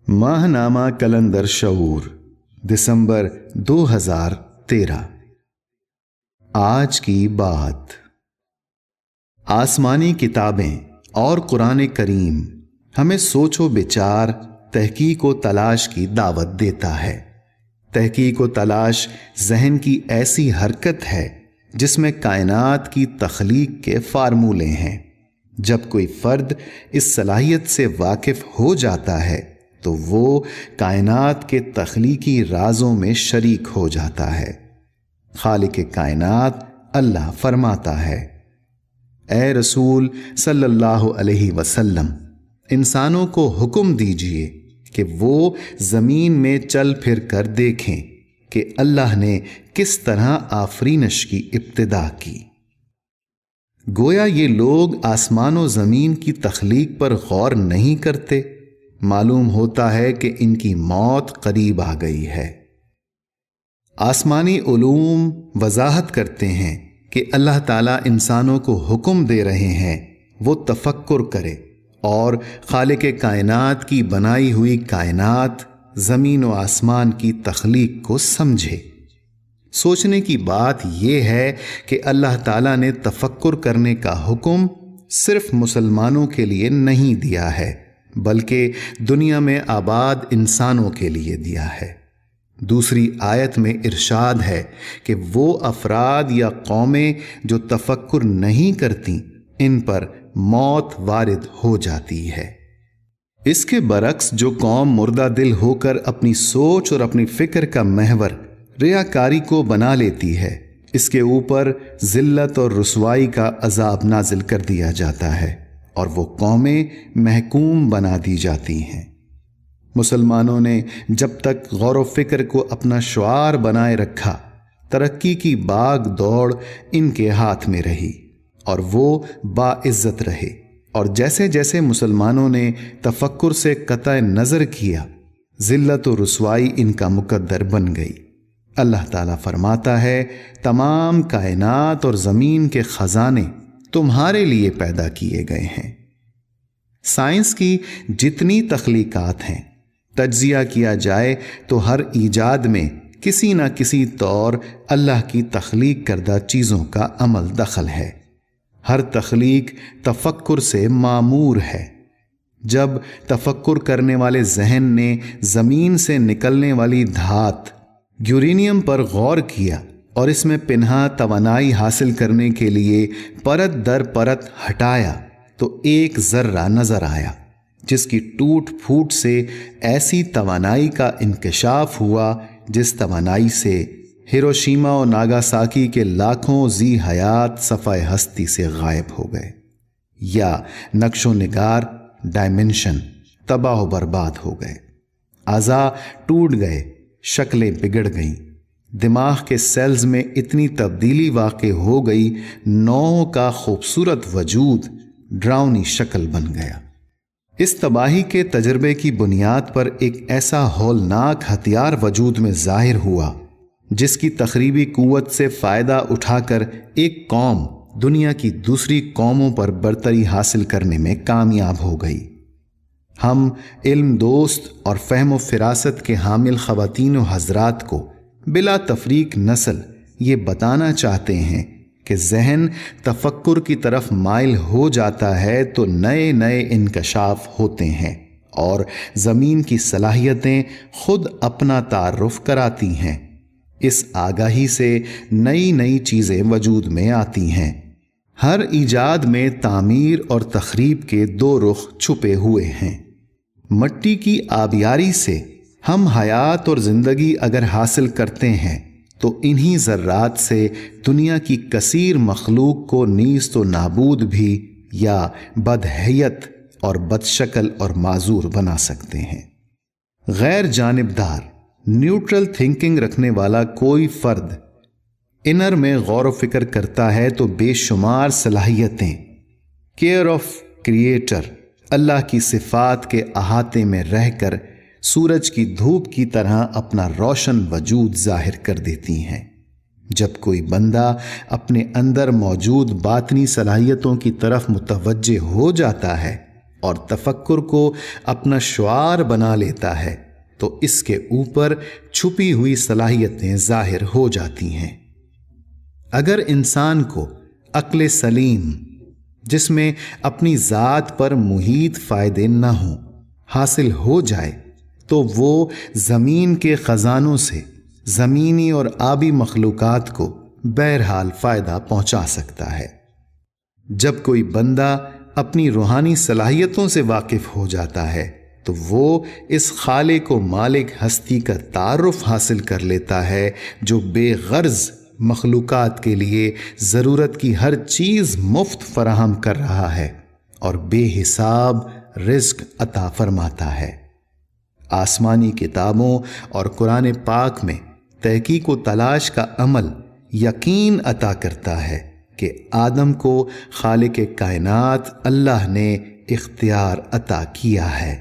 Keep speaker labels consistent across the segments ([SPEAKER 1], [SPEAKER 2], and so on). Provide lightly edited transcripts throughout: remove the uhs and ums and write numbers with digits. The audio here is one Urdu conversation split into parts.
[SPEAKER 1] ماہنامہ کلندر شعور دسمبر 2013۔ آج کی بات۔ آسمانی کتابیں اور قرآن کریم ہمیں سوچ و بچار، تحقیق و تلاش کی دعوت دیتا ہے۔ تحقیق و تلاش ذہن کی ایسی حرکت ہے جس میں کائنات کی تخلیق کے فارمولے ہیں۔ جب کوئی فرد اس صلاحیت سے واقف ہو جاتا ہے تو وہ کائنات کے تخلیقی رازوں میں شریک ہو جاتا ہے۔ خالق کائنات اللہ فرماتا ہے: اے رسول صلی اللہ علیہ وسلم، انسانوں کو حکم دیجئے کہ وہ زمین میں چل پھر کر دیکھیں کہ اللہ نے کس طرح آفرینش کی ابتدا کی۔ گویا یہ لوگ آسمان و زمین کی تخلیق پر غور نہیں کرتے۔ معلوم ہوتا ہے کہ ان کی موت قریب آ گئی ہے۔ آسمانی علوم وضاحت کرتے ہیں کہ اللہ تعالیٰ انسانوں کو حکم دے رہے ہیں وہ تفکر کرے اور خالق کائنات کی بنائی ہوئی کائنات، زمین و آسمان کی تخلیق کو سمجھے۔ سوچنے کی بات یہ ہے کہ اللہ تعالیٰ نے تفکر کرنے کا حکم صرف مسلمانوں کے لیے نہیں دیا ہے بلکہ دنیا میں آباد انسانوں کے لیے دیا ہے۔ دوسری آیت میں ارشاد ہے کہ وہ افراد یا قومیں جو تفکر نہیں کرتی ان پر موت وارد ہو جاتی ہے۔ اس کے برعکس جو قوم مردہ دل ہو کر اپنی سوچ اور اپنی فکر کا محور ریاکاری کو بنا لیتی ہے، اس کے اوپر ذلت اور رسوائی کا عذاب نازل کر دیا جاتا ہے اور وہ قومیں محکوم بنا دی جاتی ہیں۔ مسلمانوں نے جب تک غور و فکر کو اپنا شعار بنائے رکھا، ترقی کی باغ دوڑ ان کے ہاتھ میں رہی اور وہ باعزت رہے، اور جیسے جیسے مسلمانوں نے تفکر سے قطع نظر کیا، ذلت و رسوائی ان کا مقدر بن گئی۔ اللہ تعالیٰ فرماتا ہے: تمام کائنات اور زمین کے خزانے تمہارے لیے پیدا کیے گئے ہیں۔ سائنس کی جتنی تخلیقات ہیں، تجزیہ کیا جائے تو ہر ایجاد میں کسی نہ کسی طور اللہ کی تخلیق کردہ چیزوں کا عمل دخل ہے۔ ہر تخلیق تفکر سے معمور ہے۔ جب تفکر کرنے والے ذہن نے زمین سے نکلنے والی دھات یورینیم پر غور کیا اور اس میں پنہا توانائی حاصل کرنے کے لیے پرت در پرت ہٹایا تو ایک ذرہ نظر آیا جس کی ٹوٹ پھوٹ سے ایسی توانائی کا انکشاف ہوا جس توانائی سے ہیروشیما و ناگاساکی کے لاکھوں ذی حیات صفحہ ہستی سے غائب ہو گئے، یا نقش و نگار ڈائمنشن تباہ و برباد ہو گئے، اعضاء ٹوٹ گئے، شکلیں بگڑ گئیں، دماغ کے سیلز میں اتنی تبدیلی واقع ہو گئی، نوعوں کا خوبصورت وجود ڈراؤنی شکل بن گیا۔ اس تباہی کے تجربے کی بنیاد پر ایک ایسا ہولناک ہتھیار وجود میں ظاہر ہوا جس کی تخریبی قوت سے فائدہ اٹھا کر ایک قوم دنیا کی دوسری قوموں پر برتری حاصل کرنے میں کامیاب ہو گئی۔ ہم علم دوست اور فہم و فراست کے حامل خواتین و حضرات کو بلا تفریق نسل یہ بتانا چاہتے ہیں کہ ذہن تفکر کی طرف مائل ہو جاتا ہے تو نئے نئے انکشاف ہوتے ہیں اور زمین کی صلاحیتیں خود اپنا تعارف کراتی ہیں۔ اس آگاہی سے نئی نئی چیزیں وجود میں آتی ہیں۔ ہر ایجاد میں تعمیر اور تخریب کے دو رخ چھپے ہوئے ہیں۔ مٹی کی آبیاری سے ہم حیات اور زندگی اگر حاصل کرتے ہیں تو انہی ذرات سے دنیا کی کثیر مخلوق کو نیست و نابود بھی یا بدحیت اور بدشکل اور معذور بنا سکتے ہیں۔ غیر جانبدار نیوٹرل تھنکنگ رکھنے والا کوئی فرد انر میں غور و فکر کرتا ہے تو بے شمار صلاحیتیں کیئر آف کریٹر، اللہ کی صفات کے احاطے میں رہ کر سورج کی دھوپ کی طرح اپنا روشن وجود ظاہر کر دیتی ہیں۔ جب کوئی بندہ اپنے اندر موجود باطنی صلاحیتوں کی طرف متوجہ ہو جاتا ہے اور تفکر کو اپنا شعار بنا لیتا ہے تو اس کے اوپر چھپی ہوئی صلاحیتیں ظاہر ہو جاتی ہیں۔ اگر انسان کو عقل سلیم، جس میں اپنی ذات پر محیط فائدے نہ ہوں، حاصل ہو جائے تو وہ زمین کے خزانوں سے زمینی اور آبی مخلوقات کو بہرحال فائدہ پہنچا سکتا ہے۔ جب کوئی بندہ اپنی روحانی صلاحیتوں سے واقف ہو جاتا ہے تو وہ اس خالق و مالک ہستی کا تعارف حاصل کر لیتا ہے جو بے غرض مخلوقات کے لیے ضرورت کی ہر چیز مفت فراہم کر رہا ہے اور بے حساب رزق عطا فرماتا ہے۔ آسمانی کتابوں اور قرآن پاک میں تحقیق و تلاش کا عمل یقین عطا کرتا ہے کہ آدم کو خالق کائنات اللہ نے اختیار عطا کیا ہے۔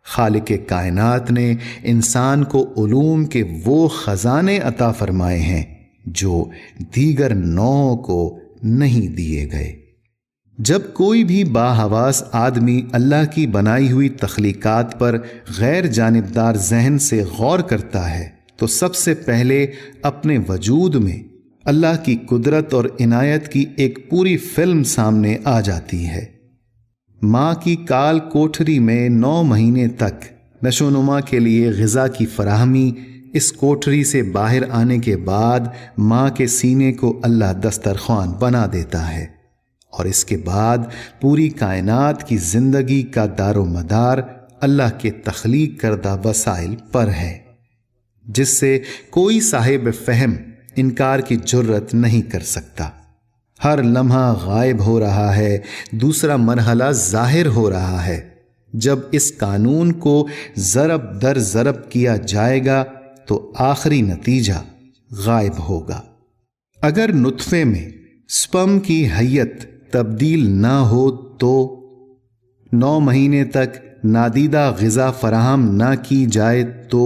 [SPEAKER 1] خالق کائنات نے انسان کو علوم کے وہ خزانے عطا فرمائے ہیں جو دیگر نوعوں کو نہیں دیے گئے۔ جب کوئی بھی باحواس آدمی اللہ کی بنائی ہوئی تخلیقات پر غیر جانبدار ذہن سے غور کرتا ہے تو سب سے پہلے اپنے وجود میں اللہ کی قدرت اور عنایت کی ایک پوری فلم سامنے آ جاتی ہے۔ ماں کی کال کوٹھری میں 9 مہینے تک نشو و نما کے لیے غذا کی فراہمی، اس کوٹھری سے باہر آنے کے بعد ماں کے سینے کو اللہ دسترخوان بنا دیتا ہے، اور اس کے بعد پوری کائنات کی زندگی کا دار و مدار اللہ کے تخلیق کردہ وسائل پر ہے، جس سے کوئی صاحب فہم انکار کی جرت نہیں کر سکتا۔ ہر لمحہ غائب ہو رہا ہے، دوسرا مرحلہ ظاہر ہو رہا ہے۔ جب اس قانون کو ضرب در ضرب کیا جائے گا تو آخری نتیجہ غائب ہوگا۔ اگر نطفے میں سپرم کی حیت تبدیل نہ ہو تو 9 مہینے تک نادیدہ غذا فراہم نہ کی جائے تو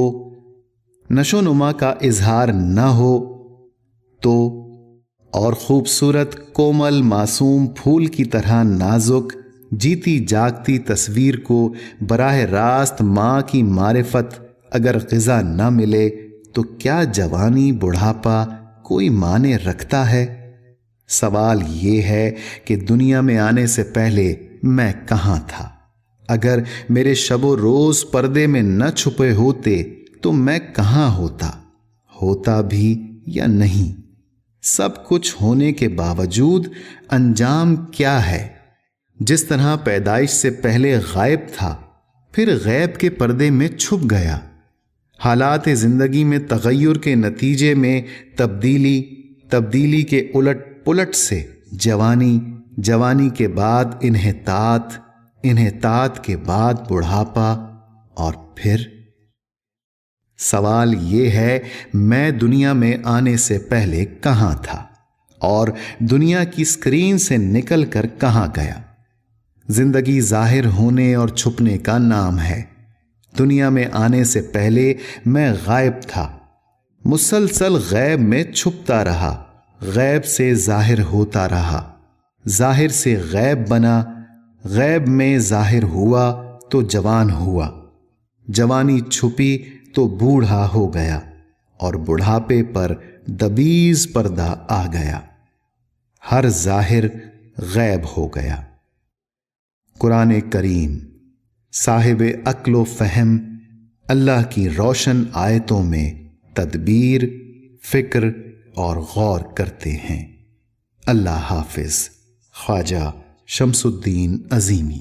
[SPEAKER 1] نشو و نما کا اظہار نہ ہو تو اور خوبصورت کومل معصوم پھول کی طرح نازک جیتی جاگتی تصویر کو براہ راست ماں کی معرفت اگر غذا نہ ملے تو کیا جوانی بڑھاپا کوئی معنی رکھتا ہے؟ سوال یہ ہے کہ دنیا میں آنے سے پہلے میں کہاں تھا؟ اگر میرے شب و روز پردے میں نہ چھپے ہوتے تو میں کہاں ہوتا بھی یا نہیں؟ سب کچھ ہونے کے باوجود انجام کیا ہے؟ جس طرح پیدائش سے پہلے غائب تھا، پھر غیب کے پردے میں چھپ گیا۔ حالات زندگی میں تغیر کے نتیجے میں تبدیلی کے الٹ پلٹ سے جوانی کے بعد انحطاط کے بعد بڑھاپا، اور پھر سوال یہ ہے میں دنیا میں آنے سے پہلے کہاں تھا اور دنیا کی اسکرین سے نکل کر کہاں گیا؟ زندگی ظاہر ہونے اور چھپنے کا نام ہے۔ دنیا میں آنے سے پہلے میں غائب تھا، مسلسل غیب میں چھپتا رہا، غیب سے ظاہر ہوتا رہا، ظاہر سے غیب بنا، غیب میں ظاہر ہوا تو جوان ہوا، جوانی چھپی تو بوڑھا ہو گیا، اور بڑھاپے پر دبیز پردہ آ گیا، ہر ظاہر غیب ہو گیا۔ قرآن کریم صاحب عقل و فہم اللہ کی روشن آیتوں میں تدبیر، فکر اور غور کرتے ہیں۔ اللہ حافظ۔ خواجہ شمس الدین عظیمی۔